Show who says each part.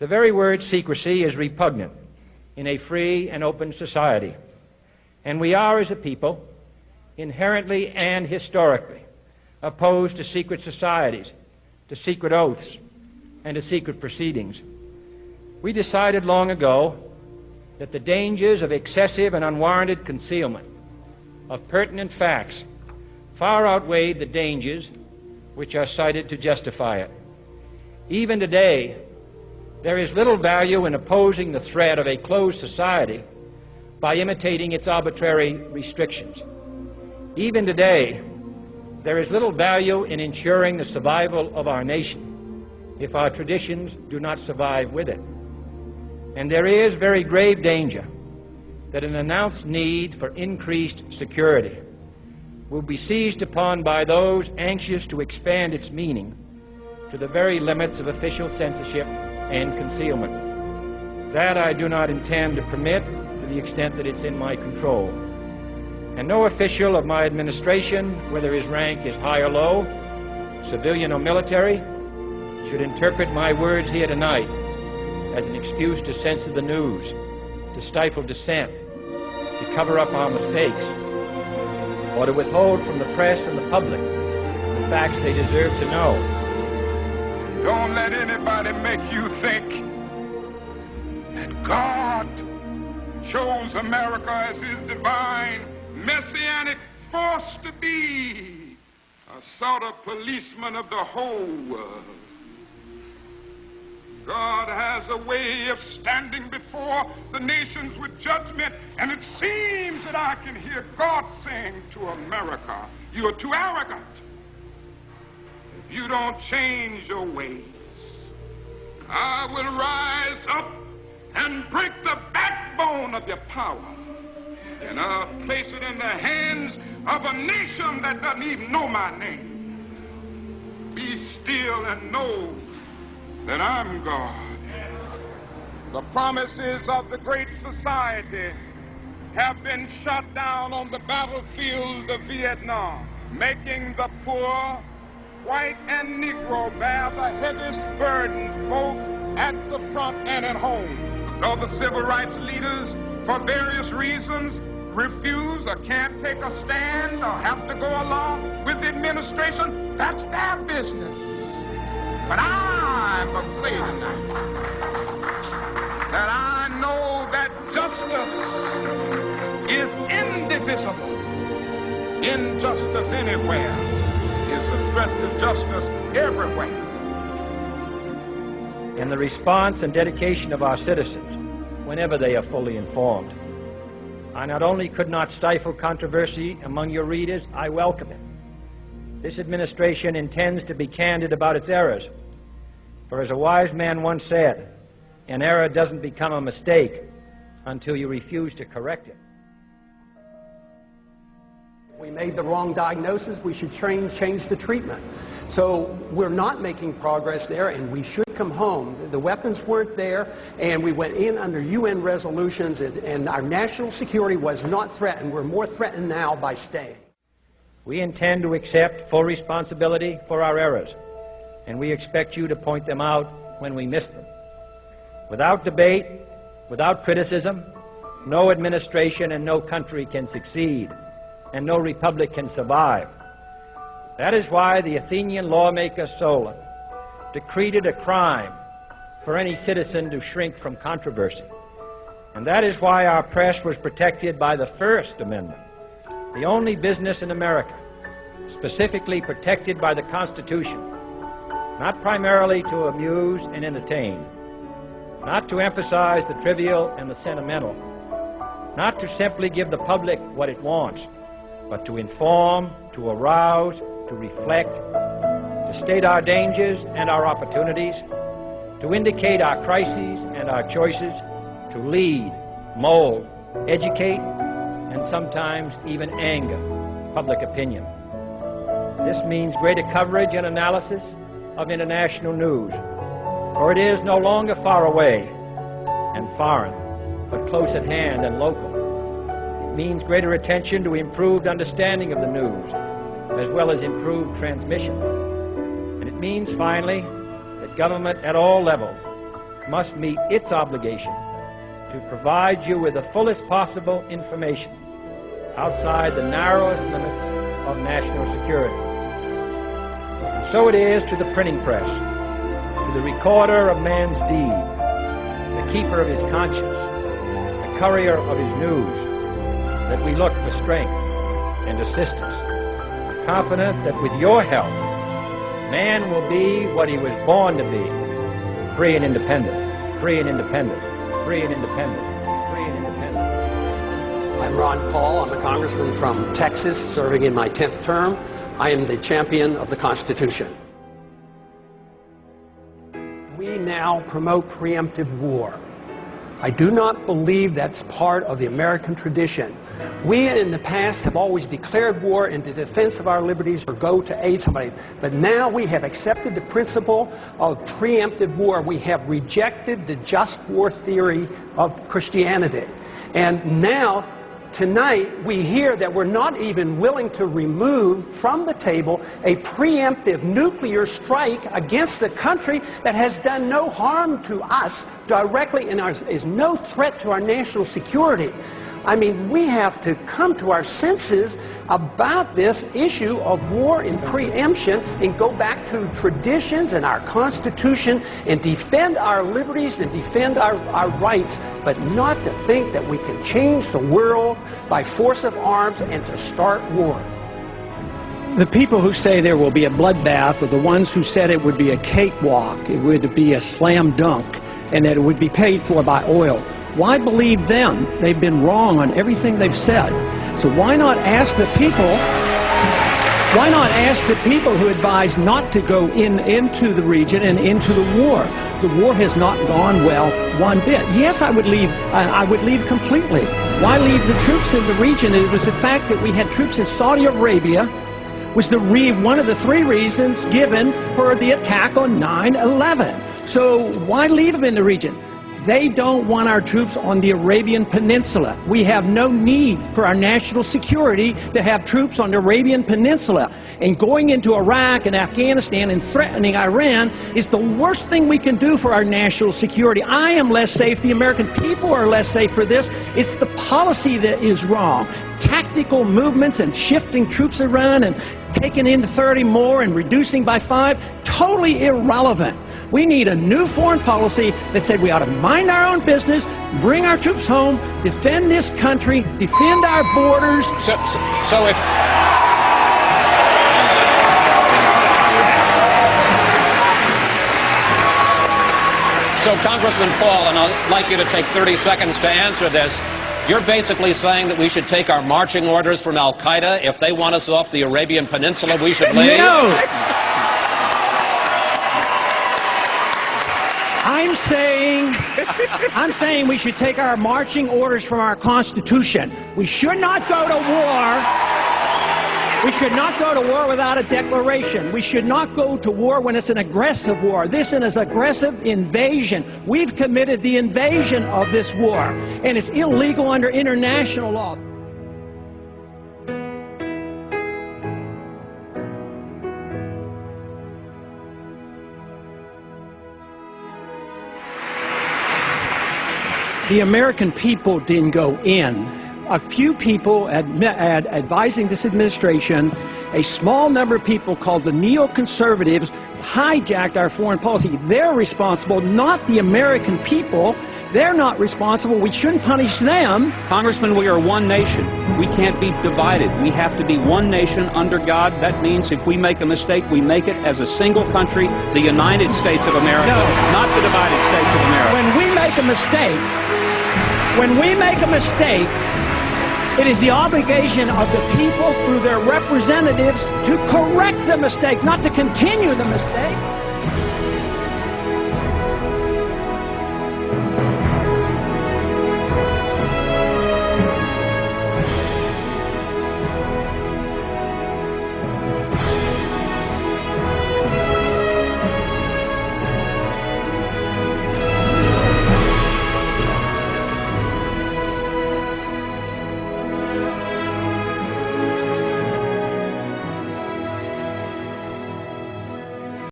Speaker 1: The very word secrecy is repugnant in a free and open society, and we are, as a people, inherently and historically opposed to secret societies, to secret oaths, and to secret proceedings. We decided long ago that the dangers of excessive and unwarranted concealment of pertinent facts far outweighed the dangers which are cited to justify it. Even today, there is little value in opposing the threat of a closed society by imitating its arbitrary restrictions. Even today, there is little value in ensuring the survival of our nation if our traditions do not survive with it. And there is very grave danger that an announced need for increased security will be seized upon by those anxious to expand its meaning to the very limits of official censorship and concealment. That I do not intend to permit to the extent that it's in my control. And no official of my administration, whether his rank is high or low, civilian or military, should interpret my words here tonight as an excuse to censor the news, to stifle dissent, to cover up our mistakes, or to withhold from the press and the public the facts they deserve to know.
Speaker 2: Don't let anybody make you think that God chose America as his divine messianic force to be a sort of policeman of the whole world. God has a way of standing before the nations with judgment, and it seems that I can hear God saying to America, "You are too arrogant. If you don't change your ways, I will rise up and break the backbone of your power, and I'll place it in the hands of a nation that doesn't even know my name. Be still and know that I'm God." The promises of the great society have been shot down on the battlefield of Vietnam, making the poor, white and Negro, bear the heaviest burdens both at the front and at home. Though the civil rights leaders, for various reasons, refuse or can't take a stand or have to go along with the administration, that's their business. But I'm afraid tonight that I know that justice is indivisible. Injustice anywhere is the threat to justice everywhere.
Speaker 1: And the response and dedication of our citizens, whenever they are fully informed. I not only could not stifle controversy among your readers, I welcome it. This administration intends to be candid about its errors. For as a wise man once said, an error doesn't become a mistake until you refuse to correct it.
Speaker 3: We made the wrong diagnosis, we should change the treatment. So we're not making progress there, and we should come home. The weapons weren't there, and we went in under UN resolutions, and our national security was not threatened. We're more threatened now by staying.
Speaker 1: We intend to accept full responsibility for our errors, and we expect you to point them out when we miss them. Without debate, without criticism, no administration and no country can succeed, and no republic can survive. That is why the Athenian lawmaker Solon decreed it a crime for any citizen to shrink from controversy. And that is why our press was protected by the First Amendment, the only business in America specifically protected by the Constitution, not primarily to amuse and entertain, not to emphasize the trivial and the sentimental, not to simply give the public what it wants, but to inform, to arouse, to reflect, to state our dangers and our opportunities, to indicate our crises and our choices, to lead, mold, educate, and sometimes even anger public opinion. This means greater coverage and analysis of international news, for it is no longer far away and foreign, but close at hand and local. It means greater attention to improved understanding of the news, as well as improved transmission. And it means, finally, that government at all levels must meet its obligation to provide you with the fullest possible information outside the narrowest limits of national security. And so it is to the printing press, to the recorder of man's deeds, the keeper of his conscience, the courier of his news, that we look for strength and assistance, confident that with your help, man will be what he was born to be, free and independent, free and independent, free and independent, free and independent.
Speaker 3: I'm Ron Paul. I'm a congressman from Texas, serving in my 10th term. I am the champion of the Constitution. We now promote preemptive war. I do not believe that's part of the American tradition. We in the past have always declared war in the defense of our liberties or go to aid somebody. But now we have accepted the principle of preemptive war. We have rejected the just war theory of Christianity. And now, tonight, we hear that we're not even willing to remove from the table a preemptive nuclear strike against the country that has done no harm to us directly and is no threat to our national security. I mean, we have to come to our senses about this issue of war and preemption and go back to traditions and our Constitution and defend our liberties and defend our rights, but not to think that we can change the world by force of arms and to start war.
Speaker 4: The people who say there will be a bloodbath are the ones who said it would be a cakewalk, it would be a slam dunk, and that it would be paid for by oil. Why believe them? They've been wrong on everything they've said. So why not ask the people? Why not ask the people who advise not to go into the region and into the war? The war has not gone well one bit. Yes, I would leave completely. Why leave the troops in the region? It was the fact that we had troops in Saudi Arabia was one of the three reasons given for the attack on 9/11. So why leave them in the region? They don't want our troops on the Arabian Peninsula. We have no need for our national security to have troops on the Arabian Peninsula. And going into Iraq and Afghanistan and threatening Iran is the worst thing we can do for our national security. I am less safe. The American people are less safe for this. It's the policy that is wrong. Tactical movements and shifting troops around and taking in 30 more and reducing by 5, totally irrelevant. We need a new foreign policy that said we ought to mind our own business, bring our troops home, defend this country, defend our borders.
Speaker 5: So if... So, Congressman Paul, and I'd like you to take 30 seconds to answer this. You're basically saying that we should take our marching orders from Al-Qaeda. If they want us off the Arabian Peninsula, we should leave?
Speaker 4: No! I'm saying we should take our marching orders from our Constitution. We should not go to war. We should not go to war without a declaration. We should not go to war when it's an aggressive war. This is an aggressive invasion. We've committed the invasion of this war, and it's illegal under international law. The American people didn't go in. A few people advising this administration, a small number of people called the neoconservatives, hijacked our foreign policy. They're responsible, not the American people. They're not responsible. We shouldn't punish them.
Speaker 6: Congressman, we are one nation. We can't be divided. We have to be one nation under God. That means if we make a mistake, we make it as a single country, the United States of America, not the divided States of America.
Speaker 4: When we make a mistake, it is the obligation of the people through their representatives to correct the mistake, not to continue the mistake.